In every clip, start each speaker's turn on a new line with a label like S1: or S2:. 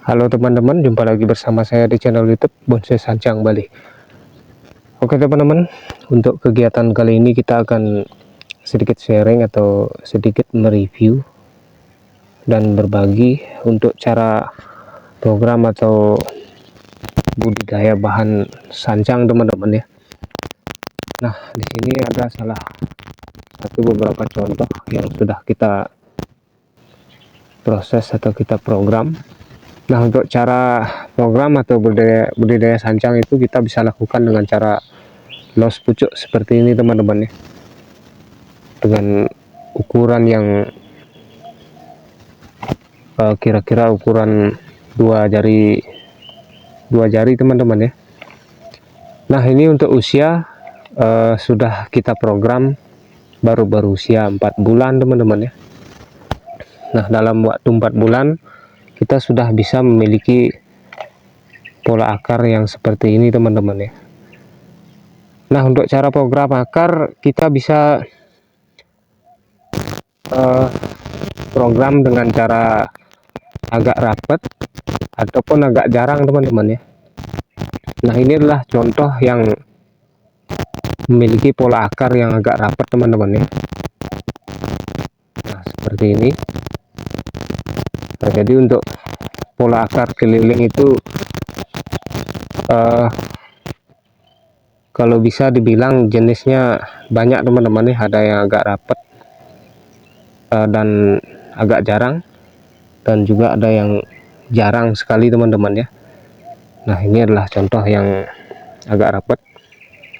S1: Halo teman-teman, jumpa lagi bersama saya di channel YouTube Bonsai Sancang Bali. Oke teman-teman, untuk kegiatan kali ini kita akan sedikit sharing atau sedikit mereview dan berbagi untuk cara program atau budidaya bahan sancang teman-teman ya. Nah, di sini ada salah satu beberapa contoh yang sudah kita proses atau kita program. Nah, untuk cara program atau budidaya sancang itu kita bisa lakukan dengan cara los pucuk seperti ini teman-teman ya, dengan ukuran yang kira-kira ukuran dua jari teman-teman ya. Nah, ini untuk usia sudah kita program baru berusia 4 bulan teman-teman ya. Nah, dalam waktu 4 bulan kita sudah bisa memiliki pola akar yang seperti ini teman-teman ya. Nah, untuk cara program akar kita bisa program dengan cara agak rapat ataupun agak jarang teman-teman ya. Nah, ini adalah contoh yang memiliki pola akar yang agak rapat teman-teman ya. Nah, seperti ini. Nah, jadi untuk pola akar keliling itu kalau bisa dibilang jenisnya banyak teman-teman ya. Ada yang agak rapat dan agak jarang, dan juga ada yang jarang sekali teman-teman ya. Nah, ini adalah contoh yang agak rapat.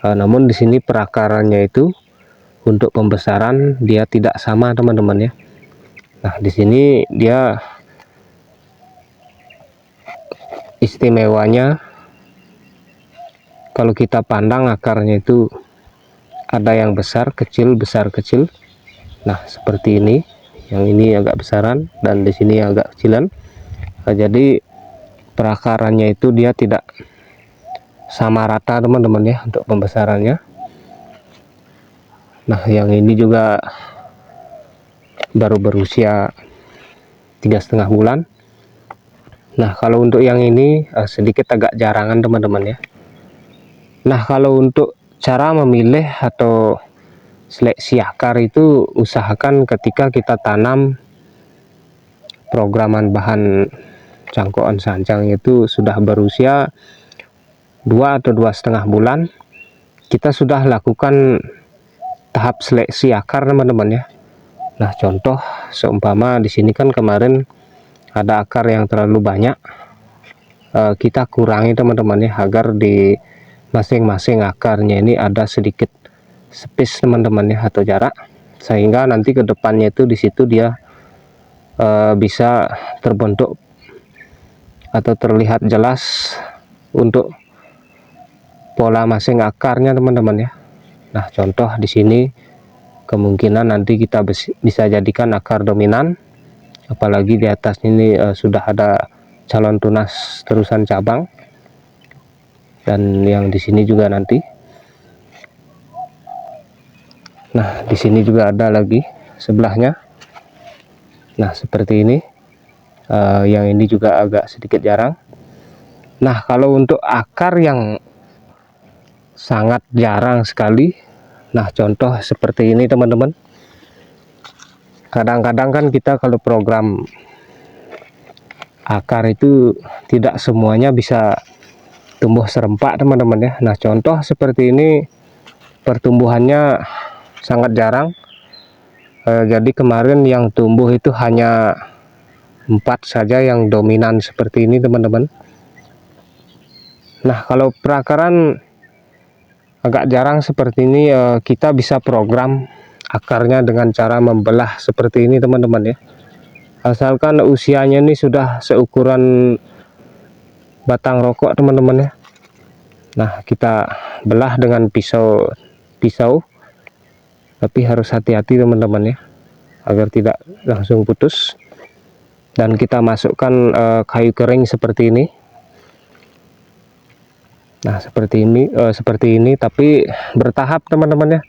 S1: Namun di sini perakarannya itu untuk pembesaran dia tidak sama teman-teman ya. Nah, di sini dia istimewanya kalau kita pandang akarnya itu ada yang besar kecil besar kecil. Nah, seperti ini, yang ini agak besaran dan di sini agak kecilan. Nah, jadi perakarannya itu dia tidak sama rata teman-teman ya untuk pembesarannya. Nah, yang ini juga baru berusia 3,5 bulan. Nah, kalau untuk yang ini sedikit agak jarangan teman-teman ya. Nah, kalau untuk cara memilih atau seleksi akar itu usahakan ketika kita tanam programan bahan cangkokan sancang itu sudah berusia 2 atau 2,5 bulan, kita sudah lakukan tahap seleksi akar teman-teman ya. Nah, contoh seumpama di sini kan kemarin ada akar yang terlalu banyak, kita kurangi teman-teman ya, agar di masing-masing akarnya ini ada sedikit space teman-teman ya, atau jarak, sehingga nanti ke depannya itu di situ dia bisa terbentuk atau terlihat jelas untuk pola masing akarnya teman-teman ya. Nah, contoh di sini kemungkinan nanti kita bisa jadikan akar dominan, apalagi di atas ini sudah ada calon tunas terusan cabang, dan yang di sini juga nanti. Nah, di sini juga ada lagi sebelahnya. Nah, seperti ini. Yang ini juga agak sedikit jarang. Nah, kalau untuk akar yang sangat jarang sekali, nah contoh seperti ini teman-teman. Kadang-kadang kan kita kalau program akar itu tidak semuanya bisa tumbuh serempak teman-teman ya. Nah, contoh seperti ini pertumbuhannya sangat jarang. Jadi kemarin yang tumbuh itu hanya 4 saja yang dominan seperti ini teman-teman. Nah, kalau perakaran agak jarang seperti ini, kita bisa program akarnya dengan cara membelah seperti ini teman-teman ya. Asalkan usianya ini sudah seukuran batang rokok teman-teman ya. Nah, kita belah dengan pisau, tapi harus hati-hati teman-teman ya, agar tidak langsung putus. Dan kita masukkan kayu kering seperti ini. Nah, seperti ini, tapi bertahap teman-teman ya.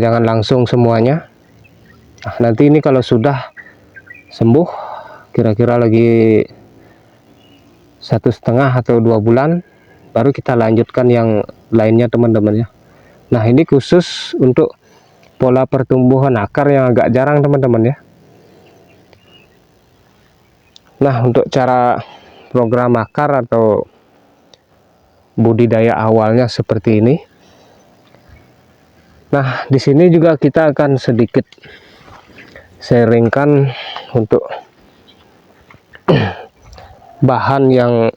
S1: Jangan langsung semuanya. Nah, nanti ini kalau sudah sembuh kira-kira lagi 1,5 atau 2 bulan baru kita lanjutkan yang lainnya teman-teman ya. Nah ini khusus untuk pola pertumbuhan akar yang agak jarang teman-teman ya. Nah untuk cara program akar atau budidaya awalnya seperti ini. Nah di sini juga kita akan sedikit sharingkan untuk bahan yang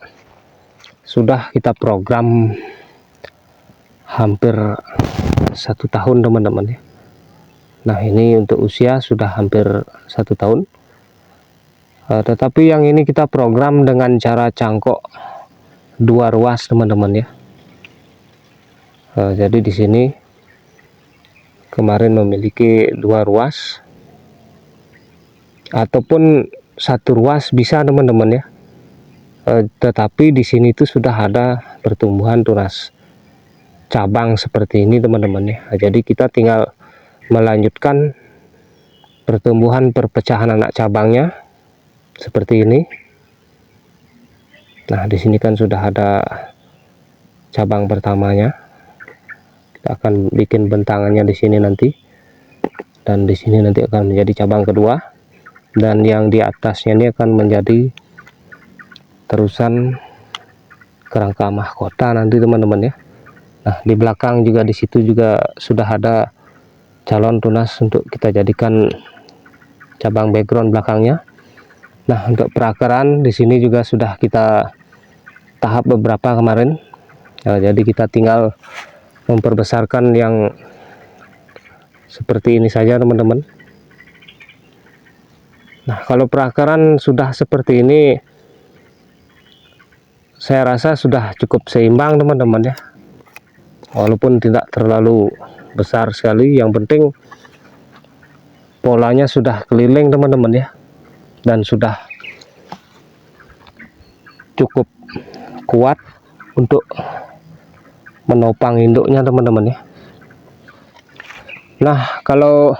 S1: sudah kita program hampir 1 tahun teman-teman ya. Nah ini untuk usia sudah hampir 1 tahun, tetapi yang ini kita program dengan cara cangkok 2 ruas teman-teman ya. Jadi di sini kemarin memiliki 2 ruas ataupun 1 ruas bisa teman-teman ya. Tetapi di sini itu sudah ada pertumbuhan tunas cabang seperti ini teman-teman ya. Jadi kita tinggal melanjutkan pertumbuhan perpecahan anak cabangnya seperti ini. Nah di sini kan sudah ada cabang pertamanya. Kita akan bikin bentangannya di sini nanti, dan di sini nanti akan menjadi cabang kedua, dan yang di atasnya ini akan menjadi terusan kerangka mahkota nanti teman-teman ya. Nah di belakang juga di situ juga sudah ada calon tunas untuk kita jadikan cabang background belakangnya. Nah untuk perakaran di sini juga sudah kita tahap beberapa kemarin. Jadi kita tinggal memperbesarkan yang seperti ini saja teman-teman. Nah kalau perakaran sudah seperti ini, saya rasa sudah cukup seimbang teman-teman ya, walaupun tidak terlalu besar sekali. Yang penting polanya sudah keliling teman-teman ya, dan sudah cukup kuat untuk menopang induknya teman-teman ya. Nah kalau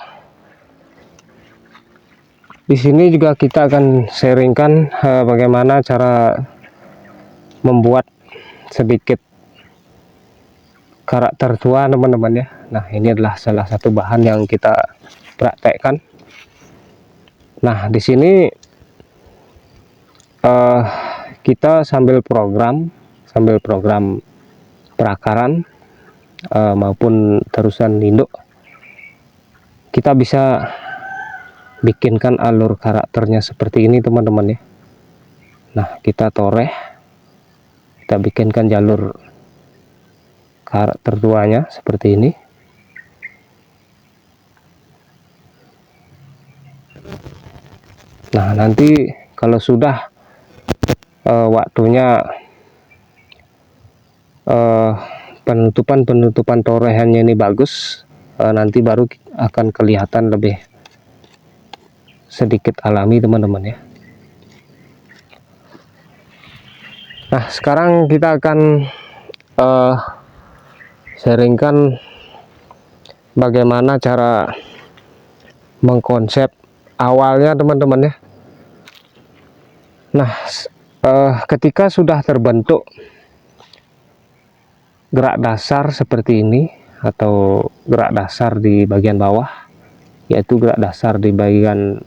S1: di sini juga kita akan sharingkan bagaimana cara membuat sedikit karakter tua teman-teman ya. Nah ini adalah salah satu bahan yang kita praktekkan. Nah di sini kita sambil program perakaran maupun terusan induk, kita bisa bikinkan alur karakternya seperti ini teman-teman ya. Nah kita toreh, kita bikinkan jalur karakter tuanya seperti ini. Nah nanti kalau sudah waktunya penutupan torehannya ini bagus, nanti baru akan kelihatan lebih sedikit alami teman-teman ya. Nah sekarang kita akan sharingkan bagaimana cara mengkonsep awalnya teman-teman ya. Nah ketika sudah terbentuk gerak dasar seperti ini, atau gerak dasar di bagian bawah, yaitu gerak dasar di bagian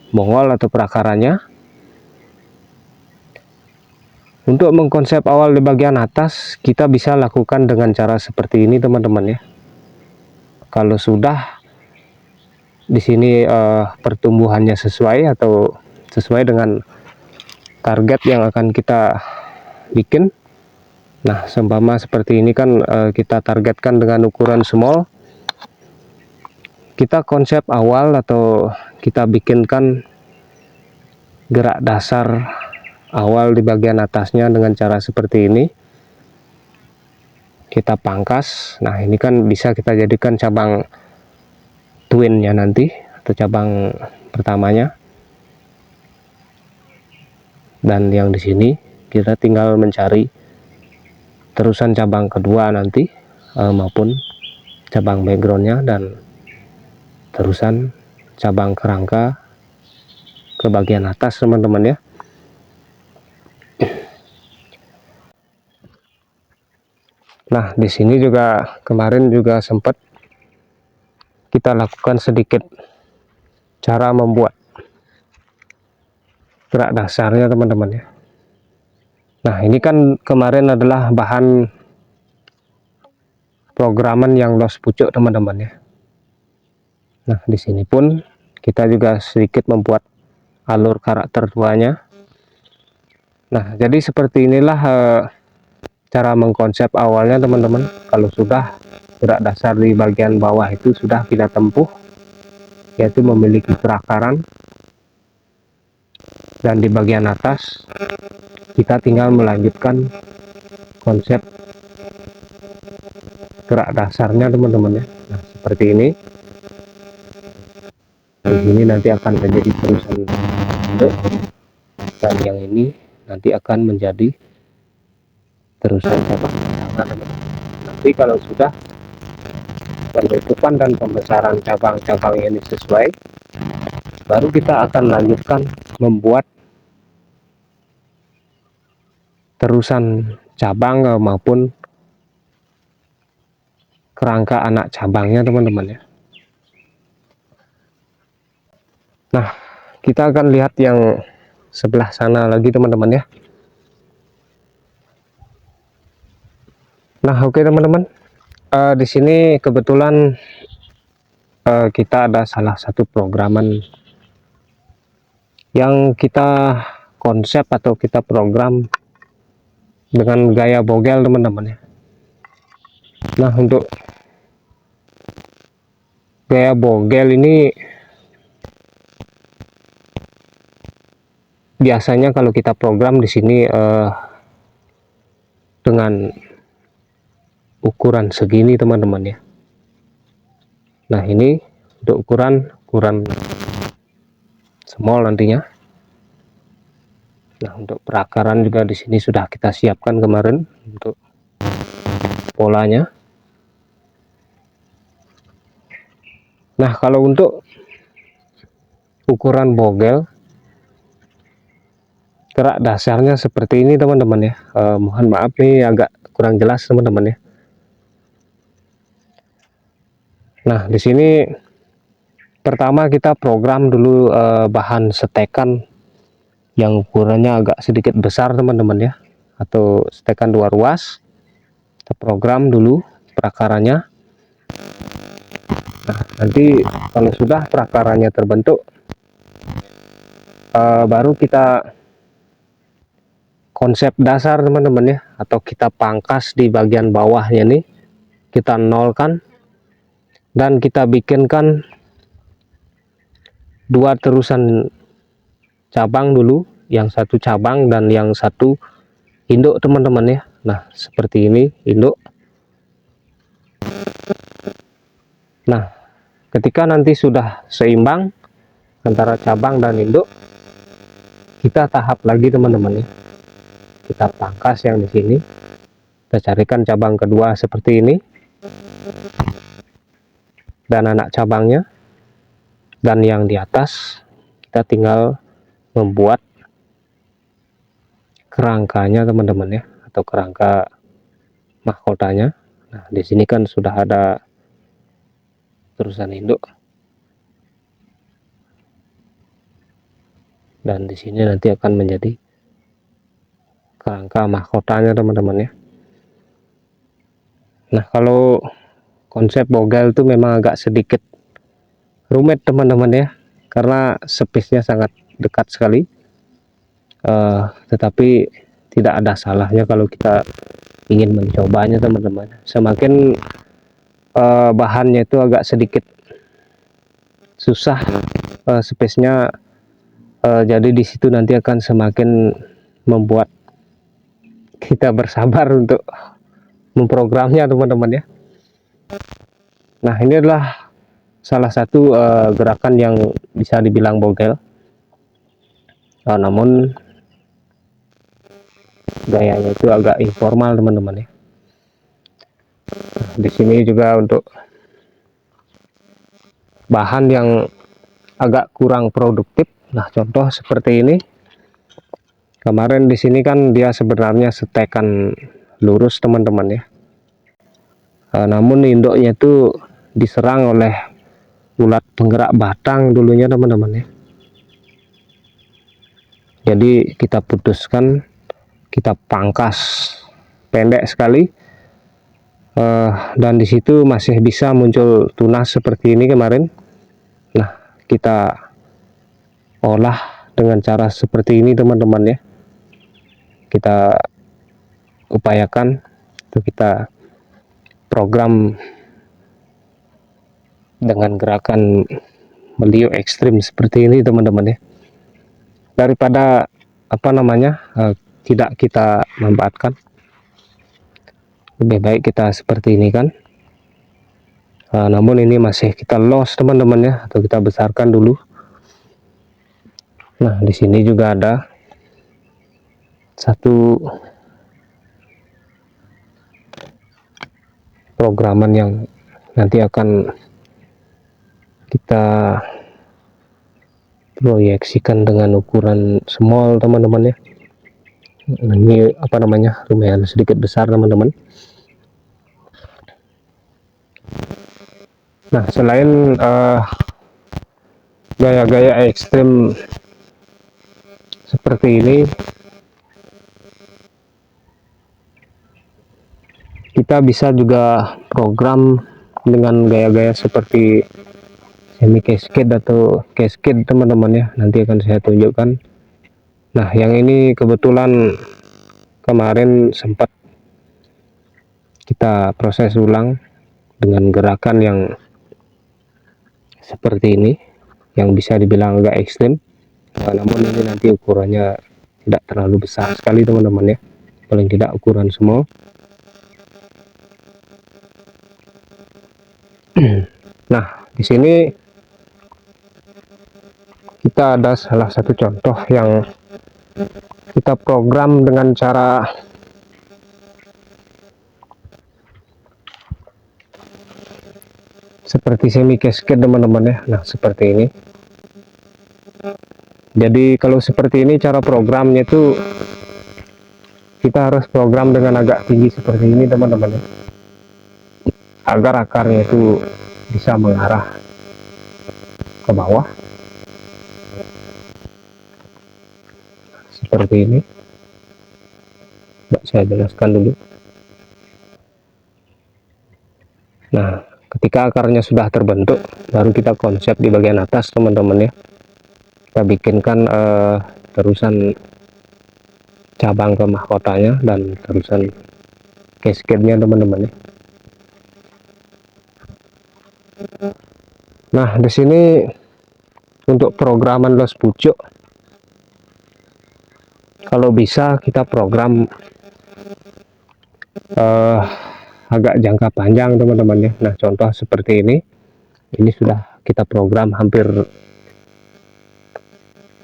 S1: bongol atau perakarannya, untuk mengkonsep awal di bagian atas kita bisa lakukan dengan cara seperti ini teman-teman ya. Kalau sudah di sini pertumbuhannya sesuai atau sesuai dengan target yang akan kita bikin. Nah seumpama seperti ini kan kita targetkan dengan ukuran small, kita konsep awal atau kita bikinkan gerak dasar awal di bagian atasnya dengan cara seperti ini. Kita pangkas. Nah ini kan bisa kita jadikan cabang twinnya nanti, atau cabang pertamanya. Dan yang di sini kita tinggal mencari terusan cabang kedua nanti, maupun cabang backgroundnya, dan terusan cabang kerangka ke bagian atas teman-teman ya. Nah, di sini juga kemarin juga sempat kita lakukan sedikit cara membuat gerak dasarnya teman-teman ya. Nah, ini kan kemarin adalah bahan programan yang los pucuk teman-teman ya. Nah, di sini pun kita juga sedikit membuat alur karakter tuanya. Nah, jadi seperti inilah cara mengkonsep awalnya teman-teman. Kalau sudah gerak dasar di bagian bawah itu sudah kita tempuh, yaitu memiliki perakaran, dan di bagian atas kita tinggal melanjutkan konsep gerak dasarnya teman-teman ya. Nah, seperti ini. Di sini nanti akan menjadi terusan induk, dan yang ini nanti akan menjadi terusan cabang. Nanti kalau sudah pembentukan dan pembesaran cabang-cabang ini sesuai, baru kita akan lanjutkan membuat terusan cabang maupun kerangka anak cabangnya teman-teman ya. Nah, kita akan lihat yang sebelah sana lagi teman-teman ya. Nah, oke teman-teman, di sini kebetulan kita ada salah satu programan yang kita konsep atau kita program dengan gaya bogel teman-teman ya. Nah, untuk gaya bogel ini biasanya kalau kita program di sini dengan ukuran segini teman-teman ya. Nah, ini untuk ukuran small nantinya. Nah, untuk perakaran juga di sini sudah kita siapkan kemarin untuk polanya. Nah, kalau untuk ukuran bogel gerak dasarnya seperti ini teman-teman ya. Mohon maaf nih agak kurang jelas teman-teman ya. Nah, di sini pertama kita program dulu bahan setekan yang ukurannya agak sedikit besar teman-teman ya, atau setekan 2 ruas. Kita program dulu perakarannya. Nah, nanti kalau sudah perakarannya terbentuk, baru kita konsep dasar teman-teman ya, atau kita pangkas di bagian bawahnya nih, kita nolkan dan kita bikinkan 2 terusan cabang dulu, yang satu cabang dan yang satu induk teman-teman ya. Nah, seperti ini induk. Nah, ketika nanti sudah seimbang antara cabang dan induk, kita tahap lagi teman-teman ya. Kita pangkas yang di sini, kita carikan cabang kedua seperti ini dan anak cabangnya, dan yang di atas kita tinggal membuat kerangkanya teman-teman ya, atau kerangka mahkotanya. Nah, di sini kan sudah ada terusan induk, dan di sini nanti akan menjadi kerangka mahkotanya teman-teman ya. Nah, kalau konsep bogel itu memang agak sedikit rumit teman-teman ya, karena space-nya sangat dekat sekali. Tetapi tidak ada salahnya kalau kita ingin mencobanya teman-teman. Semakin bahannya itu agak sedikit susah space-nya, jadi di situ nanti akan semakin membuat kita bersabar untuk memprogramnya teman-teman ya. Nah, ini adalah salah satu gerakan yang bisa dibilang bogel, namun gayanya itu agak informal teman-teman ya. Nah, di sini juga untuk bahan yang agak kurang produktif, Nah, contoh seperti ini. Kemarin di sini kan dia sebenarnya setekan lurus teman-teman ya. Namun induknya itu diserang oleh ulat penggerak batang dulunya teman-teman ya. Jadi kita putuskan, kita pangkas pendek sekali, dan di situ masih bisa muncul tunas seperti ini kemarin. Nah, kita olah dengan cara seperti ini teman-teman ya. Kita upayakan untuk kita program dengan gerakan meliuk ekstrim seperti ini teman-teman ya, daripada tidak kita manfaatkan, lebih baik kita seperti ini kan. Namun ini masih kita los teman-teman ya, atau kita besarkan dulu. Nah, di sini juga ada satu programan yang nanti akan kita proyeksikan dengan ukuran small teman-teman ya. Ini lumayan sedikit besar teman-teman. Nah, selain gaya-gaya ekstrim seperti ini, kita bisa juga program dengan gaya-gaya seperti semi cascade atau cascade teman-teman ya, nanti akan saya tunjukkan. Nah, yang ini kebetulan kemarin sempat kita proses ulang dengan gerakan yang seperti ini, yang bisa dibilang agak ekstrim. Namun ini nanti ukurannya tidak terlalu besar sekali teman-teman ya, paling tidak ukuran small. Nah, di sini kita ada salah satu contoh yang kita program dengan cara seperti semi cascade teman-teman ya. Nah, seperti ini. Jadi kalau seperti ini cara programnya itu kita harus program dengan agak tinggi seperti ini teman-teman ya, agar akarnya itu bisa mengarah ke bawah seperti ini. Saya jelaskan dulu. Nah, ketika akarnya sudah terbentuk, baru kita konsep di bagian atas teman-teman ya. Kita bikinkan terusan cabang ke mahkotanya dan terusan cascade-nya teman-teman ya. Nah, di sini untuk programan los pucuk, kalau bisa kita program agak jangka panjang teman-teman ya. Nah, contoh seperti ini sudah kita program hampir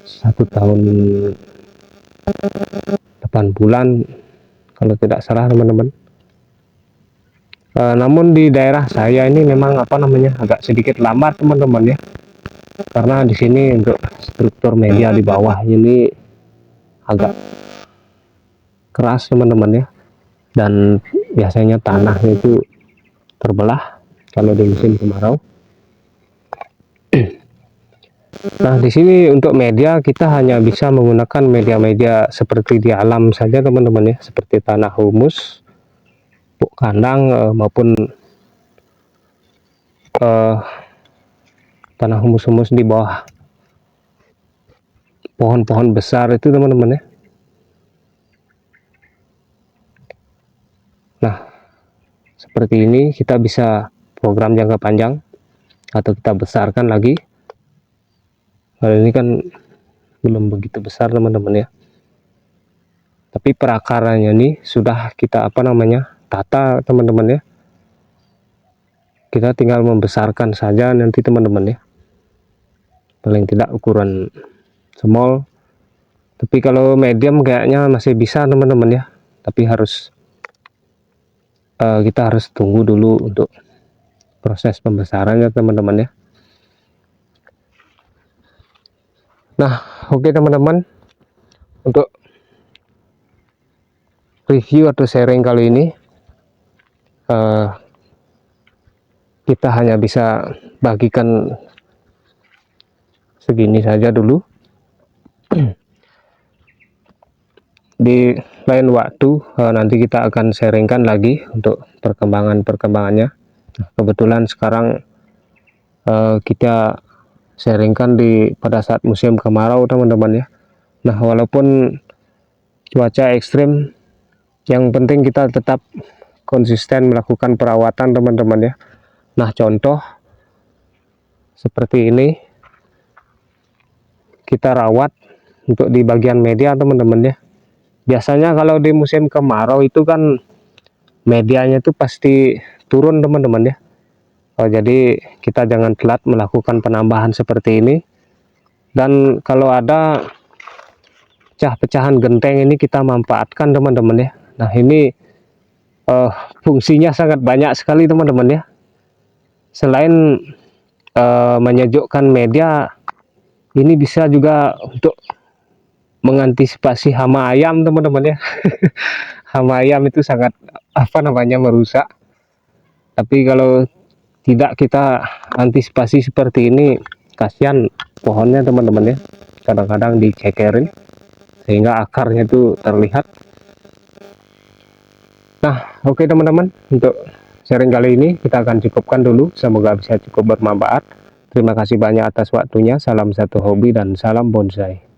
S1: 1 tahun 8 bulan kalau tidak salah teman-teman. Namun di daerah saya ini memang agak sedikit lambat teman-teman ya, karena di sini untuk struktur media di bawah ini agak keras teman-teman ya, dan biasanya tanahnya itu terbelah kalau di musim kemarau. Nah, di sini untuk media kita hanya bisa menggunakan media-media seperti di alam saja teman-teman ya, seperti tanah humus, pupuk kandang, maupun tanah humus-humus di bawah pohon-pohon besar itu teman-teman ya. Nah, seperti ini kita bisa program jangka panjang atau kita besarkan lagi. Hal ini kan belum begitu besar teman-teman ya, tapi perakarannya ini sudah kita tata teman-teman ya. Kita tinggal membesarkan saja nanti teman-teman ya, paling tidak ukuran small. Tapi kalau medium kayaknya masih bisa teman-teman ya, tapi kita harus tunggu dulu untuk proses pembesarannya teman-teman ya. Nah, oke teman-teman, untuk review atau sharing kali ini kita hanya bisa bagikan segini saja dulu. Di lain waktu nanti kita akan sharingkan lagi untuk perkembangannya. Kebetulan sekarang kita sharingkan pada saat musim kemarau teman-teman ya. Nah, walaupun cuaca ekstrim, yang penting kita tetap konsisten melakukan perawatan teman-teman ya. Nah, contoh seperti ini kita rawat untuk di bagian media teman-teman ya. Biasanya kalau di musim kemarau itu kan medianya itu pasti turun teman-teman ya. Jadi kita jangan telat melakukan penambahan seperti ini. Dan kalau ada pecahan genteng ini kita manfaatkan teman-teman ya. Nah, ini fungsinya sangat banyak sekali teman-teman ya. Selain menyejukkan media, ini bisa juga untuk mengantisipasi hama ayam teman-teman ya. Hama ayam itu sangat merusak, tapi kalau tidak kita antisipasi seperti ini, kasihan pohonnya teman-teman ya, kadang-kadang dicekerin sehingga akarnya itu terlihat. Nah, oke teman-teman, untuk sharing kali ini kita akan cukupkan dulu, semoga bisa cukup bermanfaat. Terima kasih banyak atas waktunya. Salam satu hobi dan salam bonsai.